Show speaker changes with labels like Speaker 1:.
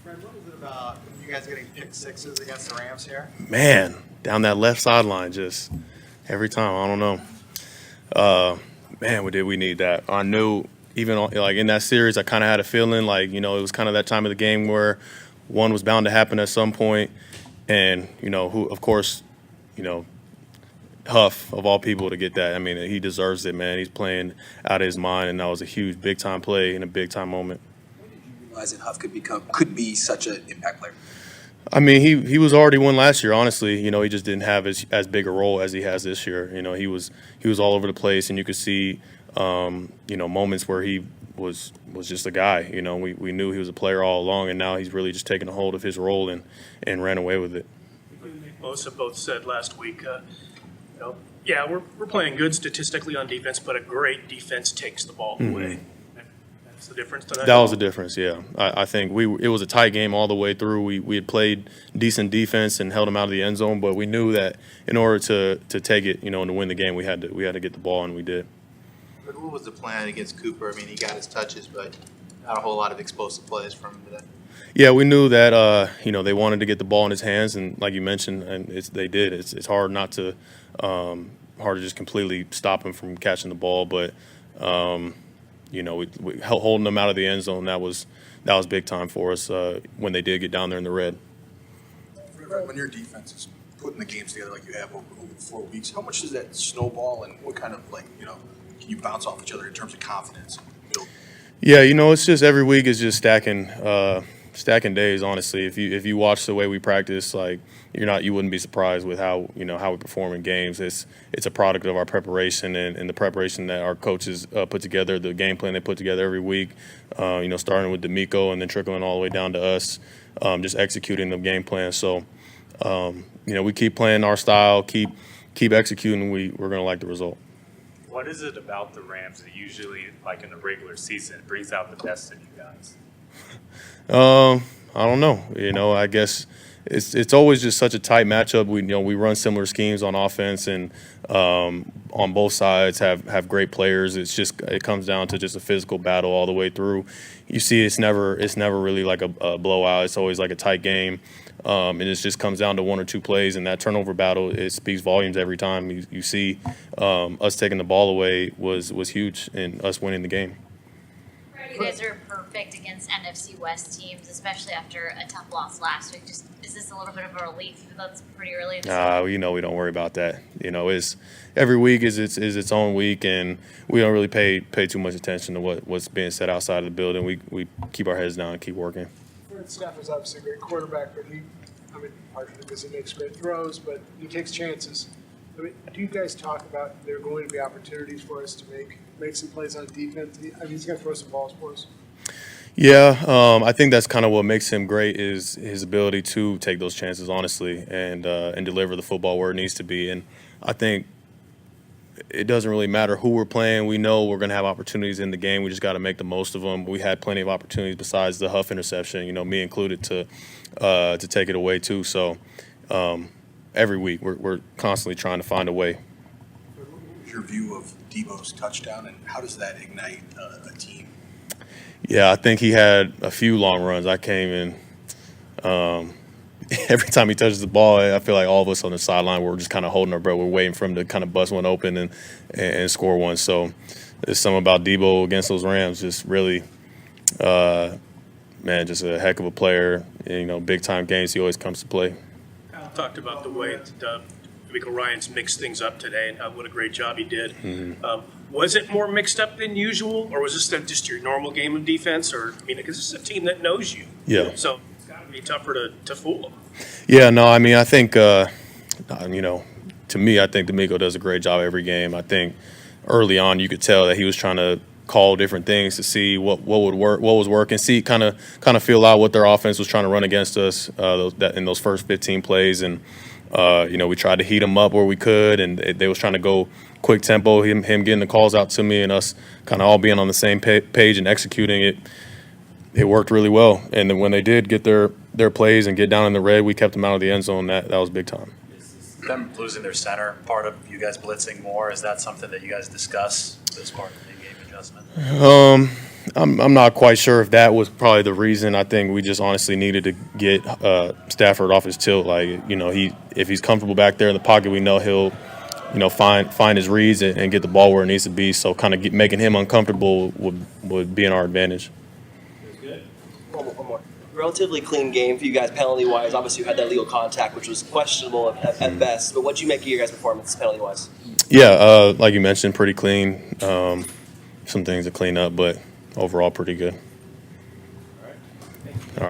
Speaker 1: Fred, what was it about you guys getting pick sixes against the Rams here?
Speaker 2: Man, down that left sideline, just every time. I don't know. Man, did we need that? I knew even like in that series, I kind of had a feeling like it was kind of that time of the game where one was bound to happen at some point, and who, of course, you know, Huff of all people to get that. I mean, he deserves it, man. He's playing out of his mind, and that was a huge, big time play in a big time moment.
Speaker 3: Realize that Huff could be such an impact player?
Speaker 2: I mean, he was already one last year. Honestly, he just didn't have as big a role as he has this year. He was all over the place, and you could see, moments where he was just a guy. We knew he was a player all along, and now he's really just taken a hold of his role and ran away with it.
Speaker 4: Most have both said last week, yeah, we're playing good statistically on defense, but a great defense takes the ball away. That's the difference tonight.
Speaker 2: That was the difference, yeah. I think it was a tight game all the way through. We had played decent defense and held them out of the end zone, but we knew that in order to take it, and to win the game, we had to get the ball, and we did.
Speaker 1: But what was the plan against Cooper? I mean, he got his touches, but not a whole lot of explosive plays from him today.
Speaker 2: Yeah, we knew that they wanted to get the ball in his hands, and like you mentioned, and they did. It's hard not to hard to just completely stop him from catching the ball, but we holding them out of the end zone, that was big time for us when they did get down there in the red.
Speaker 3: When your defense is putting the games together like you have over 4 weeks, how much does that snowball, and what kind of can you bounce off each other in terms of confidence?
Speaker 2: Yeah, it's just every week is just stacking days. Honestly, if you watch the way we practice, like you wouldn't be surprised with how we perform in games. It's a product of our preparation and the preparation that our coaches put together, the game plan they put together every week. Starting with D'Amico and then trickling all the way down to us, just executing the game plan. So, we keep playing our style, keep executing. We're gonna like the result.
Speaker 5: What is it about the Rams that usually, like in the regular season, brings out the best in you guys?
Speaker 2: I don't know. I guess it's always just such a tight matchup. We run similar schemes on offense, and on both sides have great players. It comes down to just a physical battle all the way through. You see, it's never really like a blowout. It's always like a tight game. And it just comes down to one or two plays, and that turnover battle, it speaks volumes every time. You see us taking the ball away was huge in us winning the game.
Speaker 6: You guys are perfect against NFC West teams, especially after a tough loss last week. Is this a little bit of a relief, even though it's pretty early in the season?
Speaker 2: We don't worry about that. It's every week is its own week, and we don't really pay too much attention to what's being said outside of the building. We keep our heads down and keep working.
Speaker 7: Fred Stafford's obviously a great quarterback, but partially because he makes great throws, but he takes chances. Do you guys talk about there are going to be opportunities for us to make some plays on defense? He's going to throw some balls for us.
Speaker 2: Yeah, I think that's kind of what makes him great is his ability to take those chances, honestly, and deliver the football where it needs to be. And I think it doesn't really matter who we're playing. We know we're going to have opportunities in the game. We just got to make the most of them. We had plenty of opportunities besides the Huff interception, me included, to take it away too. So every week we're constantly trying to find a way.
Speaker 3: What was your view of Debo's touchdown, and how does that ignite a team?
Speaker 2: Yeah, I think he had a few long runs. I came in. Every time he touches the ball, I feel like all of us on the sideline, we're just kind of holding our breath. We're waiting for him to kind of bust one open and score one. So there's something about Debo against those Rams, just really, just a heck of a player. Big time games, he always comes to play.
Speaker 4: Kyle talked about the way that D'Amico Ryans mixed things up today, and what a great job he did.
Speaker 2: Mm-hmm.
Speaker 4: Was it more mixed up than usual, or was this just your normal game of defense? Because this is a team that knows you.
Speaker 2: Yeah.
Speaker 4: So it's got to be tougher to fool them.
Speaker 2: Yeah, no, I think, to me, I think D'Amico does a great job every game. I think early on you could tell that he was trying to call different things to see what would work, what was working, see kind of feel out what their offense was trying to run against us in those first 15 plays. And, we tried to heat them up where we could, and they was trying to go quick tempo, him getting the calls out to me and us kind of all being on the same page and executing it. It worked really well. And then when they did get their plays and get down in the red, we kept them out of the end zone. That was big time.
Speaker 5: Is them losing their center part of you guys blitzing more? Is that something that you guys discuss as part of the game adjustment?
Speaker 2: I'm not quite sure if that was probably the reason. I think we just honestly needed to get Stafford off his tilt. Like, you know, if he's comfortable back there in the pocket, we know he'll, you know, find his reads and get the ball where it needs to be. So kind of making him uncomfortable would be in our advantage.
Speaker 8: One more. Relatively clean game for you guys penalty-wise. Obviously, you had that legal contact, which was questionable at best. But what do you make of your guys' performance penalty-wise?
Speaker 2: Yeah, like you mentioned, pretty clean. Some things to clean up, but overall pretty good.